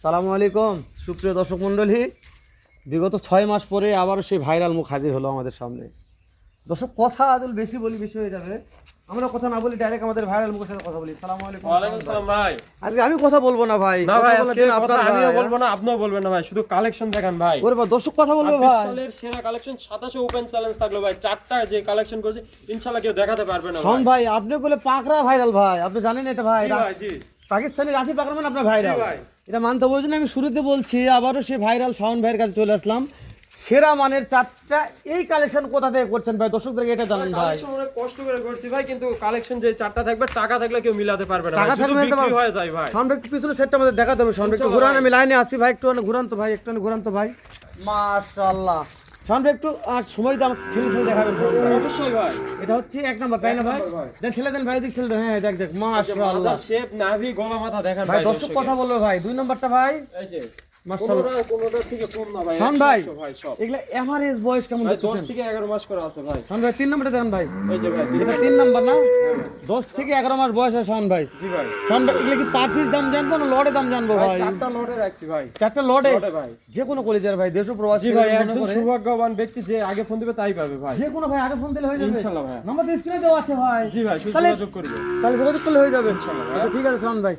সালামু আলাইকুম সুপ্রিয় দর্শক মণ্ডলী, বিগত 6 মাস পরে আবারও সেই ভাইরাল মুখ হাজির হলো আমাদের সামনে। দর্শক কথা আদল বেশি বলি বেশি হয়ে যাবে, আমরা কথা না বলি ডাইরেক্ট আমাদের ভাইরাল মুখের সাথে কথা বলি। সালামু আলাইকুম। ওয়ালাইকুম আসসালাম ভাই। আজকে আমি কথা বলবো না ভাই, না ভাই, আজকে কথা আপনার আমিও বলবো না, আপনিও বলবেন না ভাই, শুধু কালেকশন দেখান ভাই। ওরে ভাই দর্শক কথা বলবে 26 ভাই। সালের সেরা কালেকশন 27 ওপেন চ্যালেঞ্জ থাকলো ভাই, চারটা যে কালেকশন করেছে ইনশাআল্লাহ কেউ দেখাতে পারবে না শোন ভাই। ভাই, আপনি বলে পাকড়া ভাইরাল ভাই, আপনি জানেন এটা ভাই? জি ভাই, জি পাকিস্তানি রাশি পাকড়া মানে আপনার ভাইরাল। জি ভাই। এটা মানতে বলছি না, আমি শুরুতে বলছি, আবারও সেই ভাইরাল শাওন ভাইয়ের কাছে চলে আসলাম। সেরা মানের চারটা এই কালেকশন কোথা থেকে করছেন ভাই, দর্শকদেরকে এটা জানেন ভাই? কালেকশন অনেক কষ্ট করে করছি ভাই, কিন্তু কালেকশন যে চারটা থাকবে টাকা থাকলে কেউ মিলাতে পারবে না, টাকা টাকা থাকলে থাকলে মিলাতে পারবে। হয়ে যায় ভাই। শাওন ভাই একটু পিছনে সেটটা আমাদের দেখাতে হবে। শাওন ভাই একটু ঘুরান, আমি লাইনে আসি ভাই, একটু ঘুরান তো ভাই, একটু ঘুরান তো ভাই। মাশাআল্লাহ শাওন ভাই একটু আর সময় দাম ঠেলে ঠেলে দেখাবেন শাওন ভাই। অবশ্যই ভাই, এটা হচ্ছে এক নাম্বার তাই না ভাই? এক নাম্বার ভাই। দেন ঠেলে দেন ভাই, দিক ঠেলে দেন। হ্যাঁ দেখ দেখ মাশাআল্লাহ শেপ নাভি গলা মাথা দেখেন ভাই, ভাই। দর্শক কথা বলবে ভাই। দুই নাম্বারটা ভাই এই যে মাশাআল্লাহ কোনোটা থেকে কম না ভাই, শাওন ভাই 100 ভাই সব। এগুলা এভারেজ বয়স কেমন ভাই 10 দেখতেছেন? থেকে 11 মাস করে আছে ভাই। শাওন ভাই তিন নাম্বারটা দেন ভাই। এই যে ভাই, এটা তিন নাম্বার না? 10 থেকে 11 মাস বয়স আছে শাওন ভাই। জি ভাই। শাওন ভাই এগুলা কি পার পিস দাম জানবো না লড়ে দাম জানবো ভাই ভাই? চারটা লটে রাখছি ভাই। চারটা লড়ে লটে ভাই। যে কোনো কলেজের ভাই, দেশ ও প্রবাসী জি ভাই, মনে একজন করে। সৌভাগ্যবান ব্যক্তি যে আগে ফোন দিবে তাই পাবে ভাই। যে কোনো ভাই আগে ফোন দিলে হয়ে যাবে ইনশাআল্লাহ ভাই। নাম্বার তো স্ক্রিনে দেওয়া আছে ভাই। জি ভাই, শুধু তাহলে যোগাযোগ করবে। তাহলে যোগাযোগ করলে হয়ে যাবে ইনশাআল্লাহ ভাই। আচ্ছা ঠিক আছে শাওন ভাই।